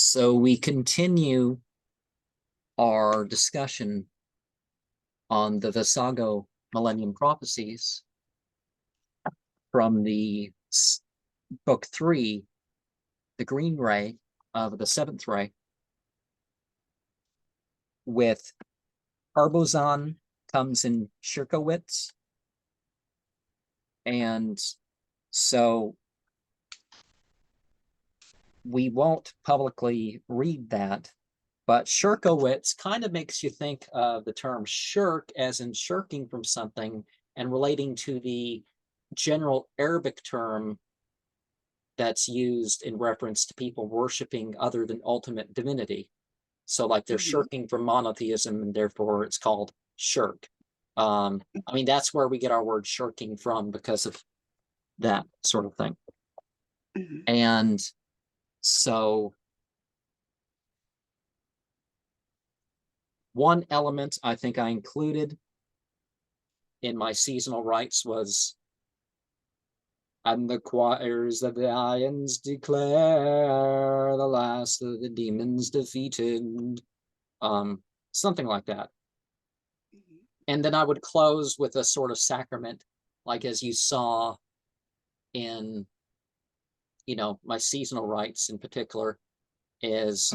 So we continue our discussion on the Visago Millennium Prophecies from the book 3, the Green Ray of the 7th Ray, with Carbozan comes in Shirkowits. And so we won't publicly read that, but Shirkowits kind of makes you think of the term shirk as in shirking from something and relating to the general Arabic term that's used in reference to people worshiping other than ultimate divinity. So like they're shirking from monotheism, and therefore it's called shirk. I mean, that's where we get our word shirking from, because of that sort of thing. And so one element I think I included in my seasonal rites was, and the choirs of the Ions declare the last of the demons defeated. Something like that. And then I would close with a sort of sacrament, like as you saw in, my seasonal rites in particular, is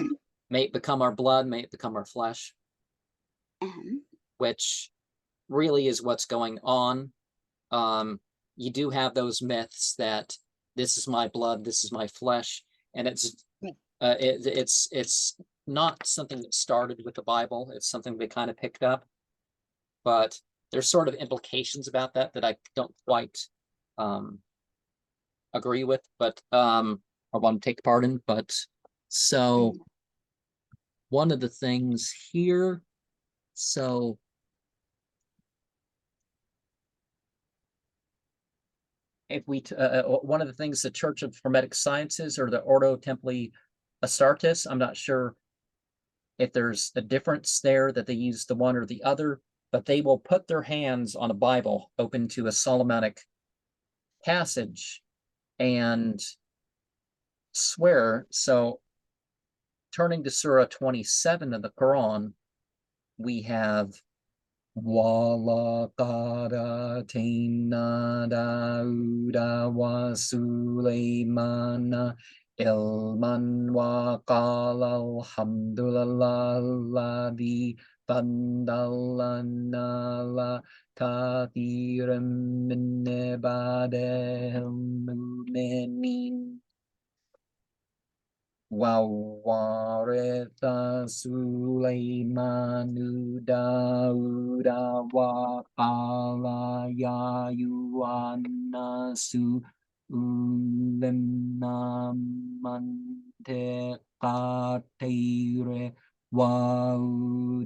may it become our blood, may it become our flesh, which really is what's going on. You do have those myths that this is my blood, this is my flesh, and it's not something that started with the Bible. It's something they kind of picked up, but there's sort of implications about that I don't quite agree with, but I want to take part in. But so one of the things here, so if we one of the things, the Church of Hermetic Sciences, or the Ordo Templi Astartes, I'm not sure if there's a difference there, that they use the one or the other, but they will put their hands on a Bible open to a Solomonic passage and swear. So turning to Surah 27 of the Quran, we have وَلَقَدْ آتَيْنَا دَاوُودَ وَسُلَيْمَانَ عِلْمًا وَقَالَ الْحَمْدُ لِلَّهِ الَّذِي فَضَّلَنَا عَلَىٰ كَثِيرٍ مِّنْ عِبَادِهِ الْمُؤْمِنِينَ. وَوَرِثَ سُلَيْمَانُ دَاوُودَ وَقَالَ يَا أَيُّهَا النَّاسُ عُلِّمْنَا مَنطِقَ الطَّيْرِ وَأُوتِينَا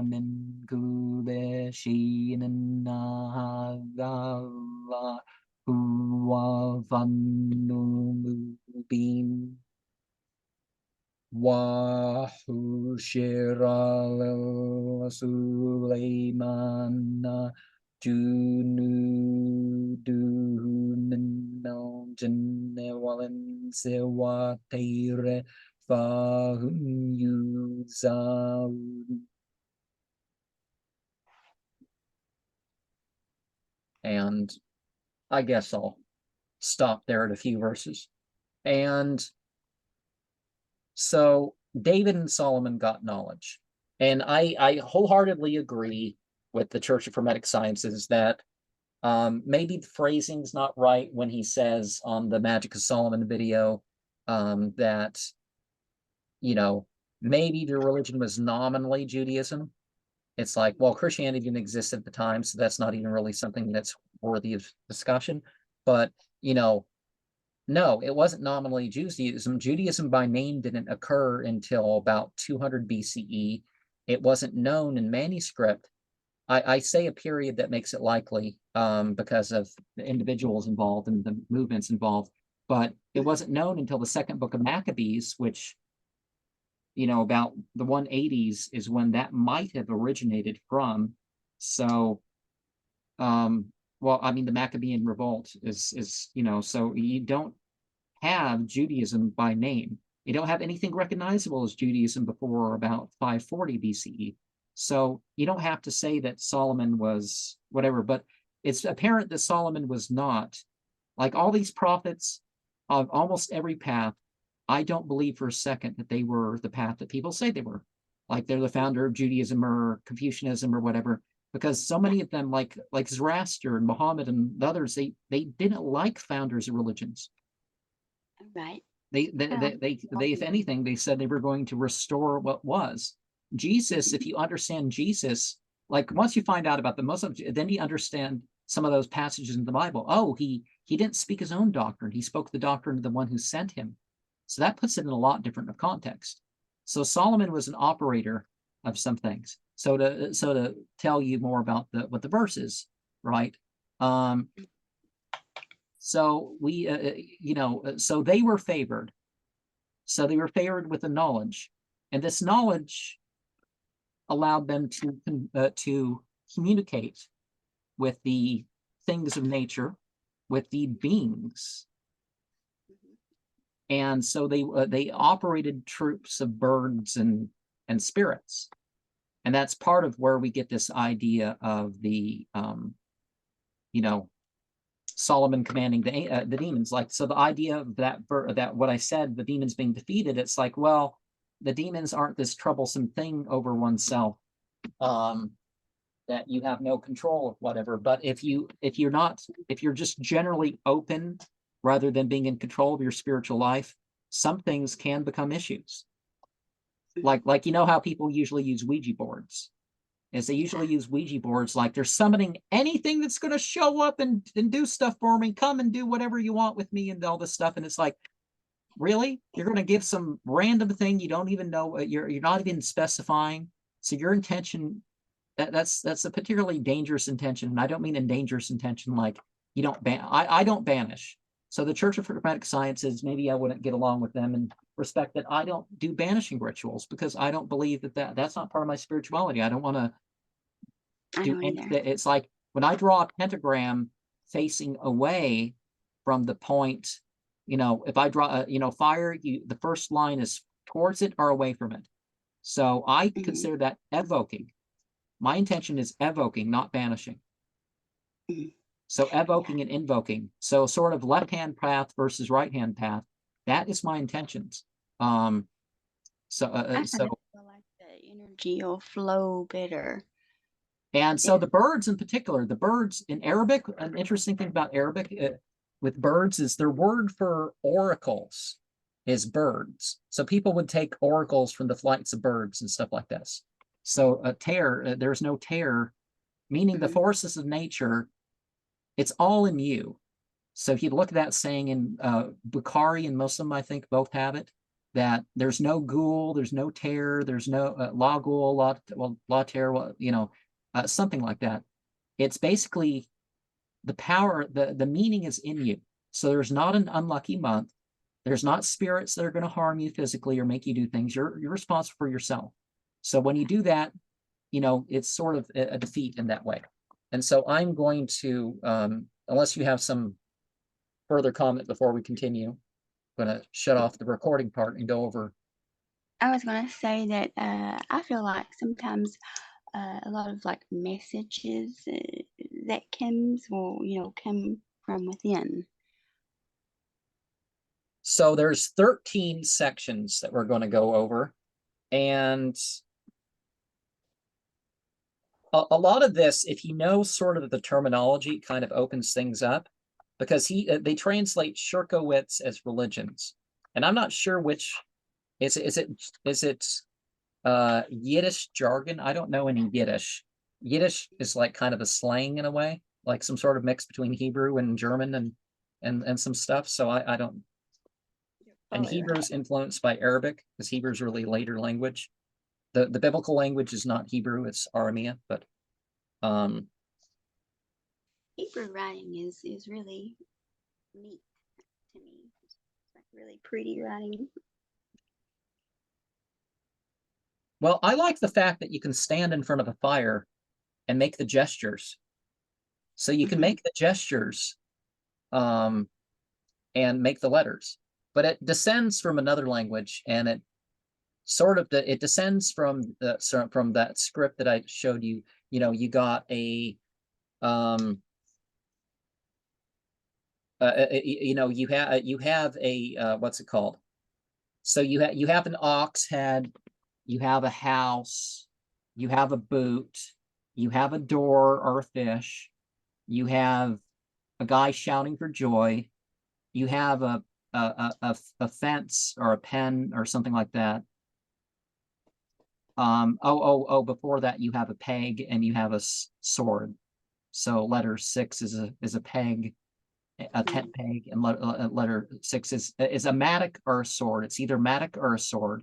مِن كُلِّ شَيْءٍ إِنَّ هَٰذَا لَهُوَ الْفَضْلُ الْمُبِينُ. وَحُشِرَ لِسُلَيْمَانَ جُنُودُهُ مِنَ الْجِنِّ وَالْإِنسِ وَالطَّيْرِ فَهُمْ يُوزَعُونَ. And I guess I'll stop there at a few verses. And so David and Solomon got knowledge. And I wholeheartedly agree with the Church of Hermetic Sciences that maybe the phrasing's not right when he says on the Magic of Solomon video that, maybe the religion was nominally Judaism. It's like, well, Christianity didn't exist at the time, so that's not even really something that's worthy of discussion. But, no, it wasn't nominally Judaism. Judaism by name didn't occur until about 200 BCE. It wasn't known in manuscript. I say a period that makes it likely because of the individuals involved and the movements involved, but it wasn't known until the second book of Maccabees, which, about the 180s is when that might have originated from. So, well, I mean, the Maccabean revolt is, so you don't have Judaism by name. You don't have anything recognizable as Judaism before about 540 BCE. So you don't have to say that Solomon was whatever, but it's apparent that Solomon was not. Like all these prophets of almost every path, I don't believe for a second that they were the path that people say they were. Like they're the founder of Judaism or Confucianism or whatever, because so many of them, like Zoroaster and Muhammad and the others, they didn't like founders of religions. Right. They, if anything, they said they were going to restore what was. Jesus, if you understand Jesus, like once you find out about the Muslims, then you understand some of those passages in the Bible. Oh, he didn't speak his own doctrine. He spoke the doctrine of the one who sent him. So that puts it in a lot different of context. So Solomon was an operator of some things. So to tell you more about what the verse is, right? So we, so they were favored. So they were favored with the knowledge, and this knowledge allowed them to communicate with the things of nature, with the beings. And so they operated troops of birds and spirits, and that's part of where we get this idea of the Solomon commanding the demons. Like, so the idea of that what I said, the demons being defeated, it's like, well, the demons aren't this troublesome thing over oneself that you have no control of, whatever. But if you're just generally open rather than being in control of your spiritual life, some things can become issues. Like how people usually use Ouija boards. Is they usually use Ouija boards like they're summoning anything that's going to show up and do stuff for me. Come and do whatever you want with me and all this stuff. And it's like, really? You're going to give some random thing you don't even know. You're not even specifying. So your intention, that's a particularly dangerous intention. And I don't mean a dangerous intention like you don't ban. I don't banish. So the Church of Hermetic Sciences, maybe I wouldn't get along with them and respect that I don't do banishing rituals because I don't believe that's not part of my spirituality. I don't want to do anything. It's like when I draw a pentagram facing away from the point, if I draw fire, the first line is towards it or away from it. So I consider that evoking. My intention is evoking, not banishing. So evoking and invoking. So sort of left-hand path versus right-hand path. That is my intentions. I feel like the energy will flow better. And so the birds in particular, the birds in Arabic, an interesting thing about Arabic with birds is their word for oracles is birds. So people would take oracles from the flights of birds and stuff like this. So a tear, there's no tear, meaning the forces of nature, it's all in you. So if you look at that saying in Bukhari and Muslim, I think both have it, that there's no ghoul, there's no tear, there's no la ghoul, la tear, something like that. It's basically the power, the meaning is in you. So there's not an unlucky month. There's not spirits that are going to harm you physically or make you do things. You're responsible for yourself. So when you do that, it's sort of a defeat in that way. And so I'm going to, unless you have some further comment before we continue, I'm going to shut off the recording part and go over. I was going to say that I feel like sometimes a lot of like messages that will come from within. So there's 13 sections that we're going to go over, and a lot of this, if you know sort of the terminology, kind of opens things up, because they translate Shirkowits as religions, and I'm not sure which is it Yiddish jargon. I don't know any Yiddish. Yiddish is like kind of a slang in a way, like some sort of mix between Hebrew and German and some stuff. So I don't. And Hebrew is influenced by Arabic, because Hebrew is really later language. The biblical language is not Hebrew, it's Aramaic, but Hebrew writing is really neat to me. It's like really pretty writing. Well, I like the fact that you can stand in front of a fire and make the gestures. So you can make the gestures and make the letters. but it descends from another language, and it sort of it descends from that script that I showed you. You know, you got a you know, you have a what's it called? So you have an ox head, you have a house, you have a boot, you have a door or a fish, you have a guy shouting for joy, you have a fence or a pen or something like that. Before that you have a peg and you have a sword. So letter 6 is a peg, a tent peg, and letter 6 is a mattock or a sword. It's either mattock or a sword.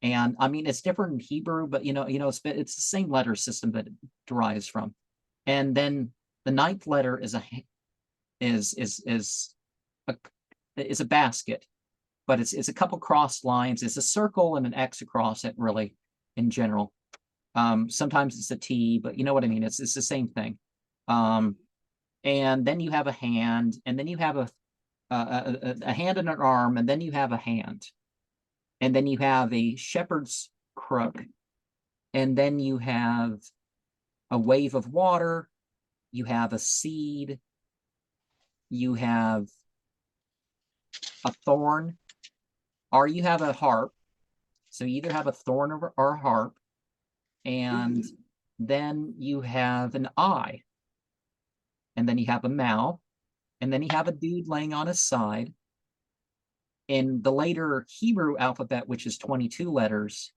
And I mean, it's different in Hebrew, but it's the same letter system that it derives from. And then the 9th letter is a basket, but it's a couple crossed lines. It's a circle and an X across it, really, in general. Sometimes it's a T, but you know what I mean. It's the same thing. And then you have a hand, and then you have a hand and an arm, and then you have a hand, and then you have a shepherd's crook, and then you have a wave of water, you have a seed, you have a thorn, or you have a harp. So you either have a thorn or a harp, and then you have an eye, and then you have a mouth, and then you have a dude laying on his side. In the later Hebrew alphabet, which is 22 letters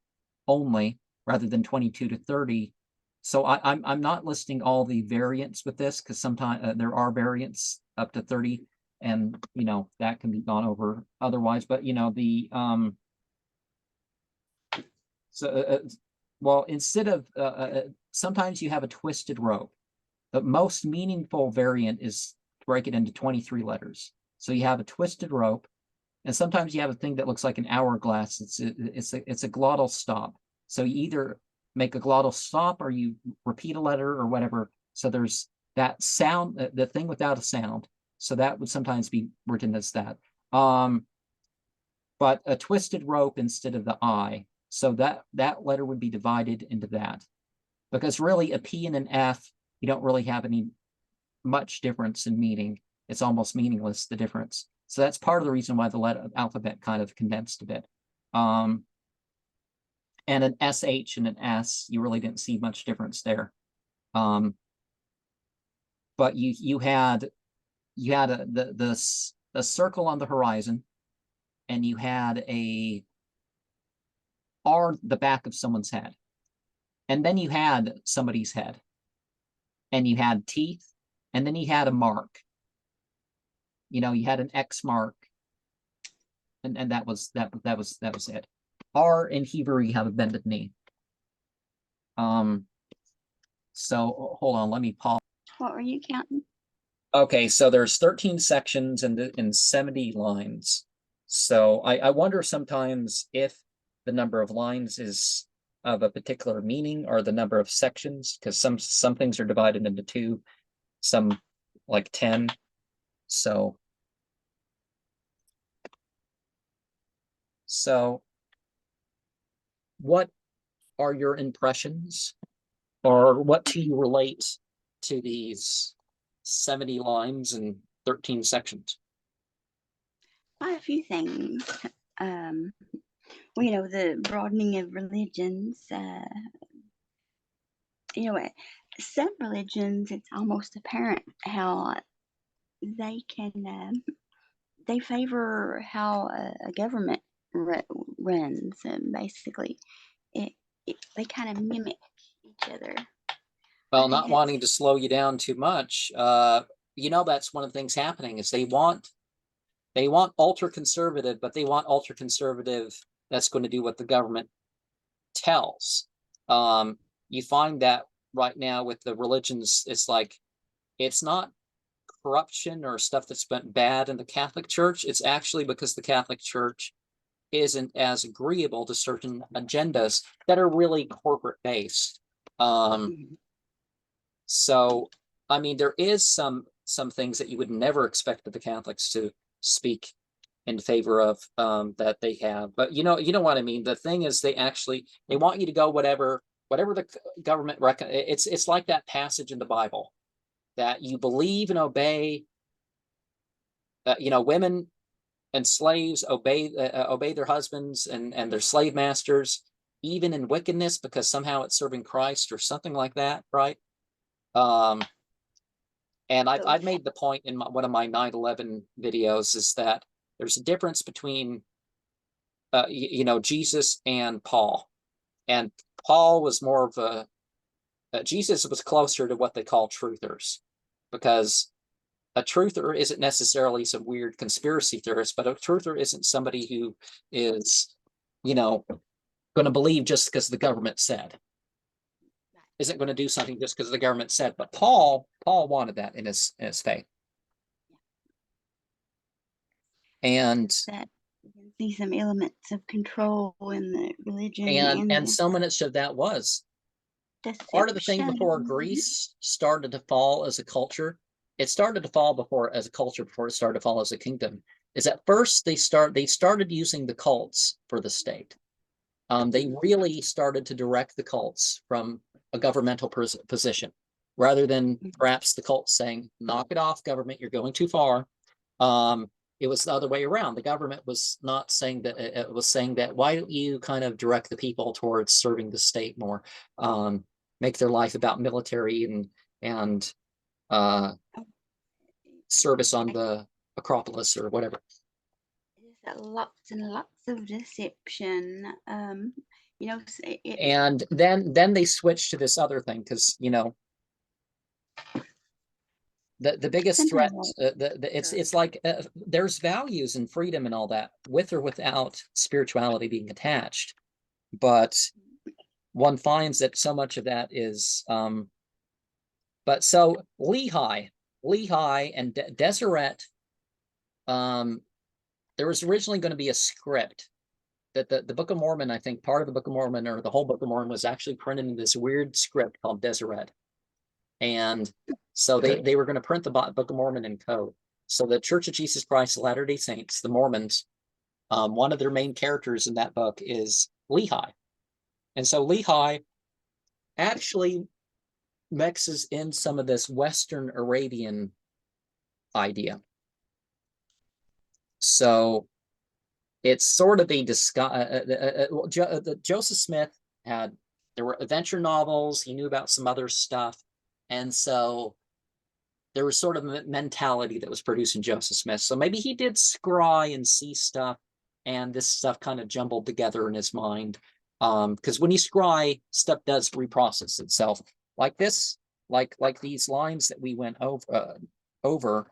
only, rather than 22 to 30. So I'm not listing all the variants with this, because sometimes there are variants up to 30, and that can be gone over otherwise. But the well, instead of sometimes you have a twisted rope. The most meaningful variant is to break it into 23 letters. So you have a twisted rope, and sometimes you have a thing that looks like an hourglass. It's a glottal stop. So you either make a glottal stop or you repeat a letter or whatever. So there's that sound, the thing without a sound. So that would sometimes be written as that. But a twisted rope instead of the I. So that letter would be divided into that. Because really a P and an F, you don't really have any much difference in meaning. It's almost meaningless, the difference. So that's part of the reason why the alphabet kind of condensed a bit. And an SH and an S, you really didn't see much difference there. But you had a circle on the horizon, and you had a R the back of someone's head, and then you had somebody's head, and you had teeth, and then you had a mark. You had an X mark, and that was it. R in Hebrew, you have a bended knee. So hold on, let me pause. What were you counting? Okay, so there's 13 sections and 70 lines. So I wonder sometimes if the number of lines is of a particular meaning, or the number of sections, because some things are divided into 2, some like 10. So what are your impressions, or what do you relate to these 70 lines and 13 sections? Quite a few things. Well, the broadening of religions. Some religions, it's almost apparent how they can they favor how a government runs. Basically, they kind of mimic each other. Well, not wanting to slow you down too much, that's one of the things happening is they want ultra conservative, but they want ultra conservative that's going to do what the government tells. You find that right now with the religions, it's like, it's not corruption or stuff that's been bad in the Catholic Church. It's actually because the Catholic Church isn't as agreeable to certain agendas that are really corporate based. So, I mean, there is some things that you would never expect of the Catholics to speak in favor of that they have. But you know what I mean. The thing is, they want you to go whatever the government it's like that passage in the Bible that you believe and obey. Women and slaves obey their husbands and their slave masters, even in wickedness, because somehow it's serving Christ or something like that, right? And I've made the point in one of my 9/11 videos is that there's a difference between Jesus and Paul. And Paul was more of Jesus was closer to what they call truthers, because a truther isn't necessarily some weird conspiracy theorist, but a truther isn't somebody who is, going to believe just because the government said, isn't going to do something just because the government said. But Paul wanted that in his faith. And that you can see some elements of control in the religion and so much of that was part of the thing before Greece started to fall as a culture. It started to fall as a culture before it started to fall as a kingdom. Is at first they started using the cults for the state. They really started to direct the cults from a governmental position, rather than perhaps the cults saying, "Knock it off, government! You're going too far." It was the other way around. The government was not saying that; it was saying that, why don't you kind of direct the people towards serving the state more, make their life about military and service on the Acropolis or whatever. Lots and lots of deception. And then they switched to this other thing, because the biggest threat, it's like there's values and freedom and all that, with or without spirituality being attached, but one finds that so much of that is but so Lehi and Deseret, there was originally going to be a script that the Book of Mormon, I think part of the Book of Mormon or the whole Book of Mormon, was actually printed in this weird script called Deseret. And so they were going to print the Book of Mormon in code. So the Church of Jesus Christ of Latter-day Saints, the Mormons, one of their main characters in that book is Lehi. And so Lehi actually mixes in some of this Western Arabian idea. So it's sort of a Joseph Smith there were adventure novels. He knew about some other stuff. And so there was sort of a mentality that was produced in Joseph Smith. So maybe he did scry and see stuff, and this stuff kind of jumbled together in his mind. Because when you scry, stuff does reprocess itself. Like this, like these lines that we went over,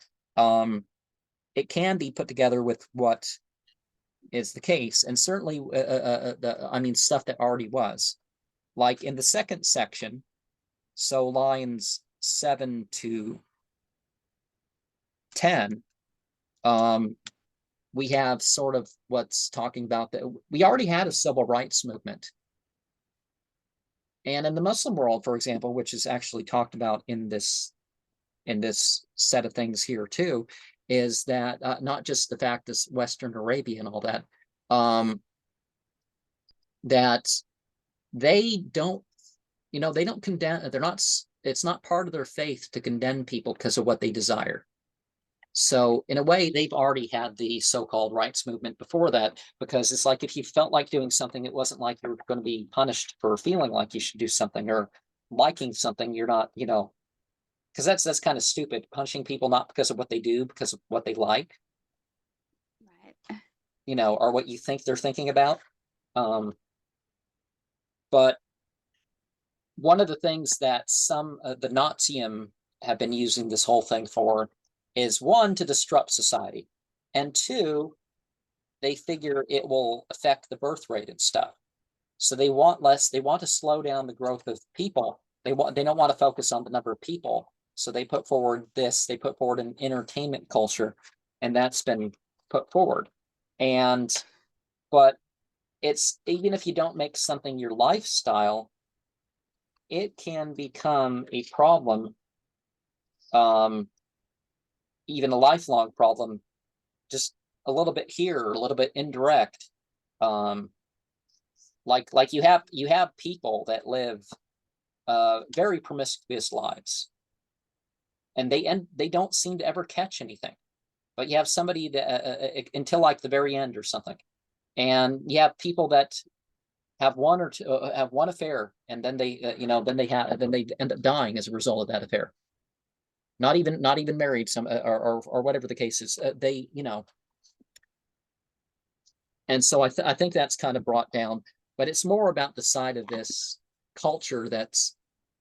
it can be put together with what is the case, and certainly stuff that already was, like in the second section, so lines 7 to 10, we have sort of what's talking about that we already had a civil rights movement. And in the Muslim world, for example, which is actually talked about in this set of things here too, is that not just the fact this Western Arabia and all that, that they don't condemn, it's not part of their faith to condemn people because of what they desire. So in a way, they've already had the so-called rights movement before that, because it's like if you felt like doing something, it wasn't like you were going to be punished for feeling like you should do something or liking something. You're not, because that's kind of stupid, punishing people not because of what they do, because of what they like, Right. Or what you think they're thinking about. But one of the things that the Nazium have been using this whole thing for is, one, to disrupt society, and two, they figure it will affect the birth rate and stuff. So they want to slow down the growth of people. They don't want to focus on the number of people. So they put forward an entertainment culture, and that's been put forward. But it's, even if you don't make something your lifestyle, it can become a problem, even a lifelong problem, just a little bit here, a little bit indirect. Like you have people that live very promiscuous lives, and they don't seem to ever catch anything. But you have somebody that until like the very end or something, and you have people that have one or two have one affair, and then they then they end up dying as a result of that affair. Not even married, some or whatever the case is. They and so I think that's kind of brought down, but it's more about the side of this culture that's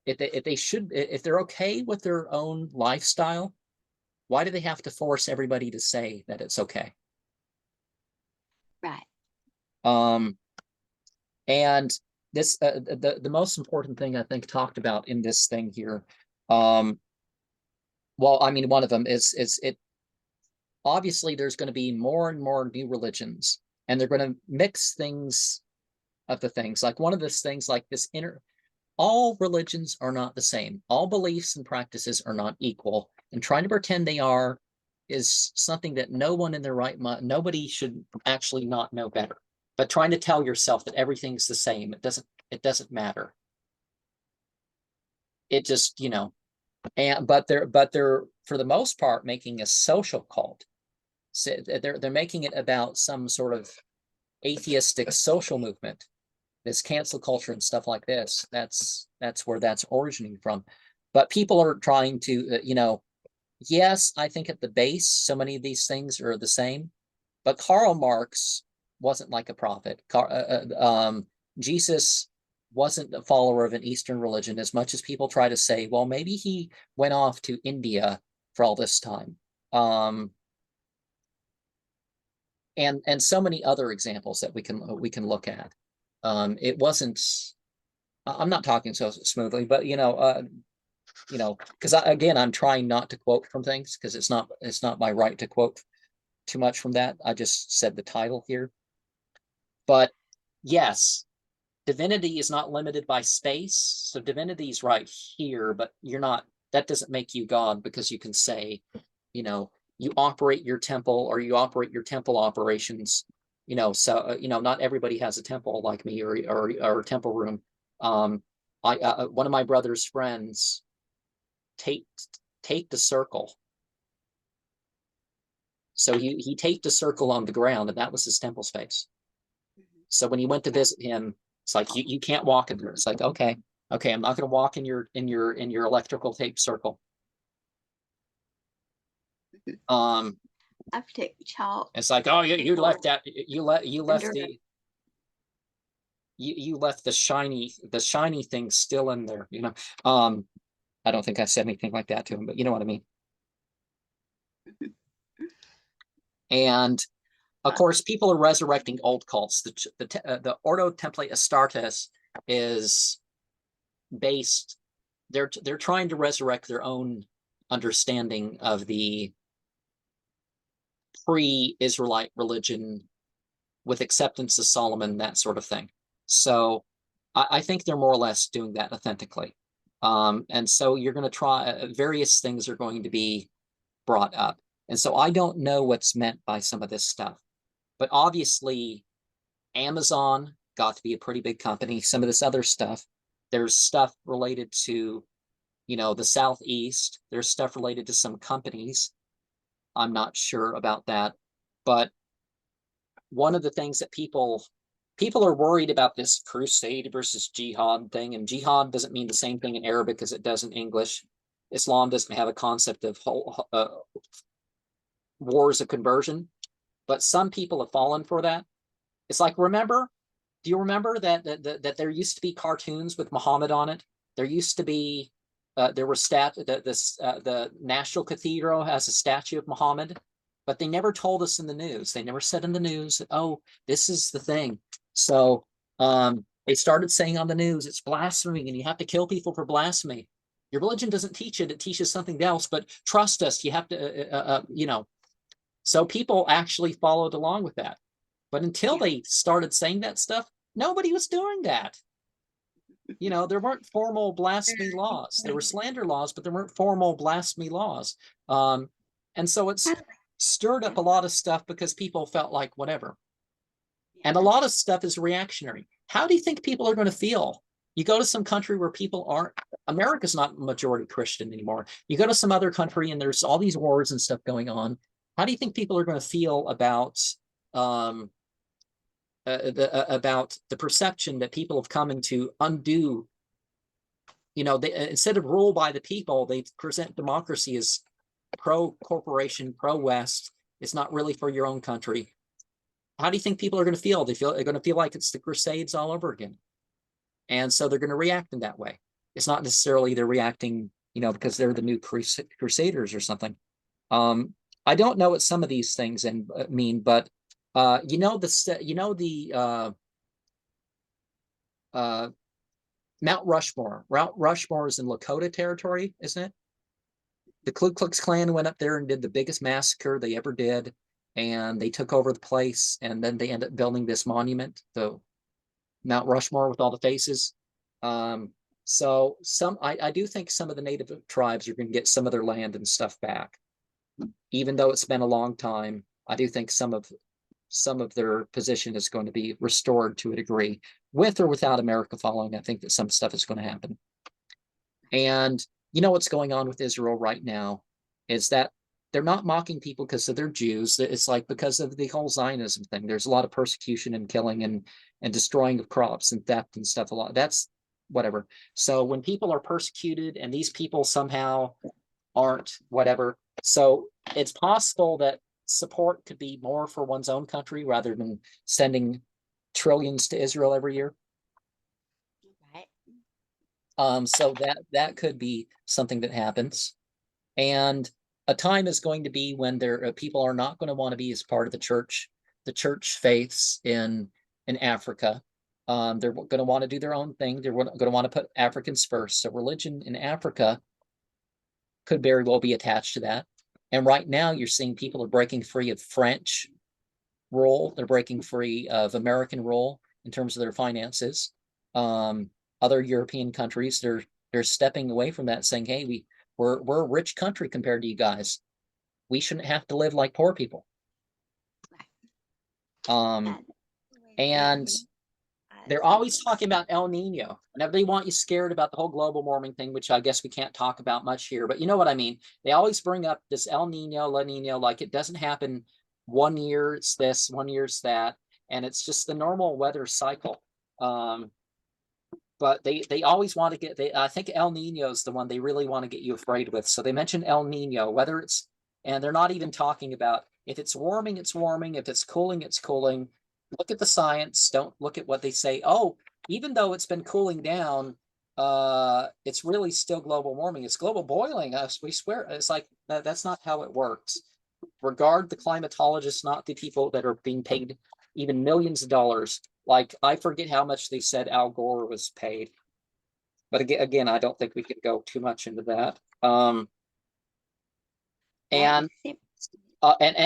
if they're okay with their own lifestyle, why do they have to force everybody to say that it's okay? Right. And this the most important thing I think talked about in this thing here, well, I mean, one of them is it obviously there's going to be more and more new religions, and they're going to mix things of the things. Like one of those things, like this all religions are not the same. All beliefs and practices are not equal, and trying to pretend they are is something that no one in their right mind, nobody should actually not know better. But trying to tell yourself that everything's the same, it doesn't matter. It just, but they're for the most part making a social cult. So they're making it about some sort of atheistic social movement, this cancel culture and stuff like this. That's where that's originating from. But people are trying to, yes, I think at the base, so many of these things are the same. But Karl Marx wasn't like a prophet. Jesus wasn't a follower of an Eastern religion, as much as people try to say, well, maybe he went off to India for all this time. And so many other examples that we can look at. It wasn't. I'm not talking so smoothly, but because again, I'm trying not to quote from things because it's not my right to quote too much from that. I just said the title here. But yes, divinity is not limited by space. So divinity is right here, but that doesn't make you God, because you can say, you operate your temple, or you operate your temple operations, so, not everybody has a temple like me, or a temple room. One of my brother's friends taped a circle. So he taped a circle on the ground, and that was his temple space. So when he went to visit him, it's like, you can't walk in there. It's like, okay, I'm not going to walk in your electrical tape circle. I've taken chalk. It's like, oh, you left that, you left the shiny thing still in there, I don't think I said anything like that to him, but you know what I mean. And of course, people are resurrecting old cults. The Ordo Templi Astartes is based. They're trying to resurrect their own understanding of the pre-Israelite religion, with acceptance of Solomon, that sort of thing. So I think they're more or less doing that authentically. And so you're going to try, various things are going to be brought up. And so I don't know what's meant by some of this stuff. But obviously, Amazon got to be a pretty big company. Some of this other stuff, there's stuff related to, the Southeast. There's stuff related to some companies. I'm not sure about that. But one of the things that people are worried about, this crusade versus jihad thing, and jihad doesn't mean the same thing in Arabic as it does in English. Islam doesn't have a concept of wars of conversion, but some people have fallen for that. It's like, do you remember that there used to be cartoons with Muhammad on it? There used to be, there were the National Cathedral has a statue of Muhammad, but they never told us in the news. They never said in the news that, oh, this is the thing. So they started saying on the news, it's blasphemy and you have to kill people for blasphemy. Your religion doesn't teach it. It teaches something else, but trust us, you have to, So people actually followed along with that. But until they started saying that stuff, nobody was doing that. There weren't formal blasphemy laws. There were slander laws, but there weren't formal blasphemy laws. And so it's stirred up a lot of stuff because people felt like whatever. And a Yeah. lot of stuff is reactionary. How do you think people are going to feel? You go to some country where people aren't, America's not majority Christian anymore. You go to some other country and there's all these wars and stuff going on. How do you think people are going to feel about about the perception that people have come into undo? You know, they, instead of rule by the people, they present democracy as pro-corporation, pro-West. It's not really for your own country. How do you think people are going to feel? They're going to feel like it's the Crusades all over again. And so they're going to react in that way. It's not necessarily they're reacting, you know, because they're the new Crusaders or something. I don't know what some of these things mean, but you know the Mount Rushmore. Mount Rushmore is in Lakota territory, isn't it? The Ku Klux Klan went up there and did the biggest massacre they ever did, and they took over the place, and then they ended up building this monument, the Mount Rushmore with all the faces. So I do think some of the native tribes are going to get some of their land and stuff back, even though it's been a long time. I do think some of their position is going to be restored to a degree, with or without America following. I think that some stuff is going to happen. And you know what's going on with Israel right now is that they're not mocking people because of their Jews. It's like because of the whole Zionism thing. There's a lot of persecution and killing and destroying of crops and theft and stuff. A lot. That's whatever. So when people are persecuted and these people somehow aren't whatever, so it's possible that support could be more for one's own country rather than sending trillions to Israel every year. So that could be something that happens. And a time is going to be when people are not going to want to be as part of the church faiths in Africa. They're going to want to do their own thing. They're going to want to put Africans first. So religion in Africa could very well be attached to that. And right now you're seeing people are breaking free of French rule. They're breaking free of American rule in terms of their finances. Other European countries, they're stepping away from that, saying, "Hey, we're a rich country compared to you guys. We shouldn't have to live like poor people." And they're always talking about El Nino, and they want you scared about the whole global warming thing, which I guess we can't talk about much here, but you know what I mean. They always bring up this El Nino, La Nino, like it doesn't happen 1 year it's this, 1 year it's that, and it's just the normal weather cycle. But they always want to get, I think El Nino is the one they really want to get you afraid with. So they mention El Nino, whether it's, and they're not even talking about if it's warming, it's warming. If it's cooling, it's cooling. Look at the science. Don't look at what they say. Oh, even though it's been cooling down, it's really still global warming. It's global boiling. We swear. It's like that's not how it works. Regard the climatologists, not the people that are being paid even millions of dollars. Like, I forget how much they said Al Gore was paid. But again, I don't think we can go too much into that. And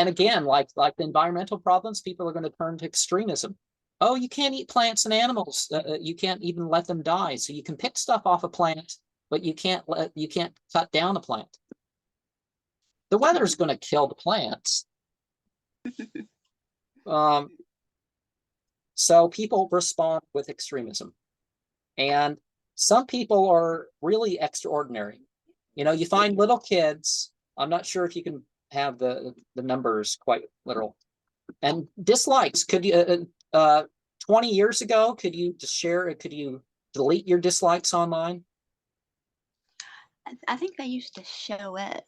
again, like the environmental problems, people are going to turn to extremism. Oh, you can't eat plants and animals. You can't even let them die. So you can pick stuff off a plant, but you can't cut down a plant. The weather's going to kill the plants. So people respond with extremism. And some people are really extraordinary. You know, you find little kids. I'm not sure if you can have the numbers quite literal. And dislikes. Could you 20 years ago, could you just share it? Could you delete your dislikes online? I think they used to show up.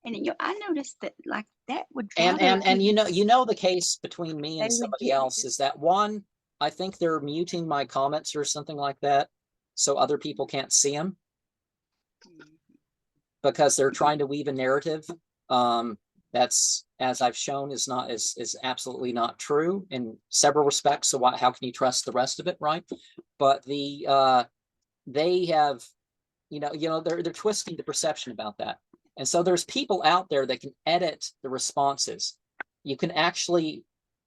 And I noticed that like that would drive and you know the case between me and somebody else is that one, I think they're muting my comments or something like that, so other people can't see them because they're trying to weave a narrative that's, as I've shown, is absolutely not true in several respects. So how can you trust the rest of it, right? But they have, they're twisting the perception about that. And so there's people out there that can edit the responses. You can actually,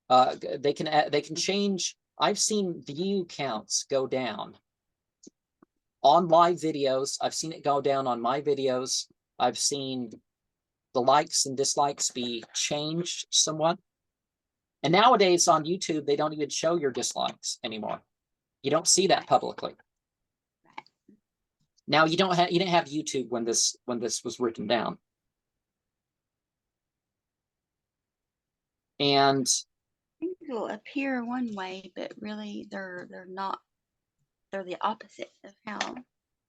they can change. I've seen view counts go down on live videos. I've seen it go down on my videos. I've seen the likes and dislikes be changed somewhat. And nowadays on YouTube, they don't even show your dislikes anymore. You don't see that publicly. Now you didn't have YouTube when this was written down. And Things will appear one way, but really they're not. They're the opposite of how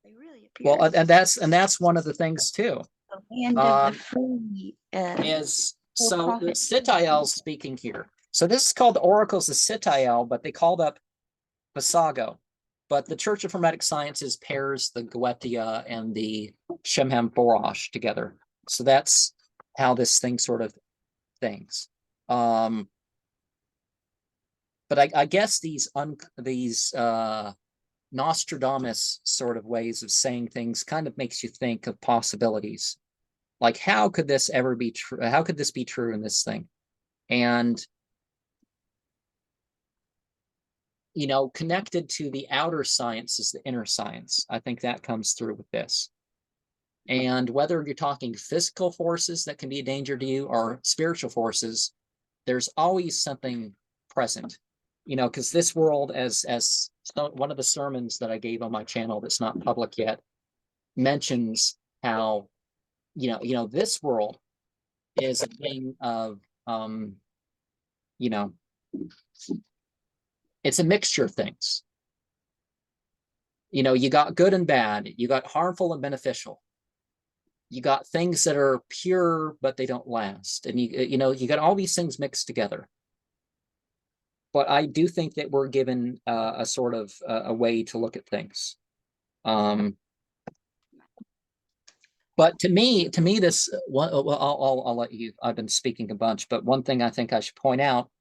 they really appear. well, and that's one of the things too. The land of the free Is for so profit. Sitael speaking here. So this is called the Oracles of Sitael, but they called up Basago. But the Church of Hermetic Sciences pairs the Goetia and the Shemhem Borash together. So that's how this thing sort of things. But I guess these Nostradamus sort of ways of saying things kind of makes you think of possibilities. Like, how could this ever be true? How could this be true in this thing? And, you know, connected to the outer science is the inner science. I think that comes through with this. And whether you're talking physical forces that can be a danger to you or spiritual forces, there's always something present, you know, because this world, as one of the sermons that I gave on my channel that's not public yet, mentions how, you know, this world is a thing of, you know, it's a mixture of things. You know, you got good and bad, you got harmful and beneficial. You got things that are pure, but they don't last. And you know, you got all these things mixed together. But I do think that we're given a sort of a way to look at things. But to me, this one, well, I'll let you. I've been speaking a bunch, but one thing I think I should point out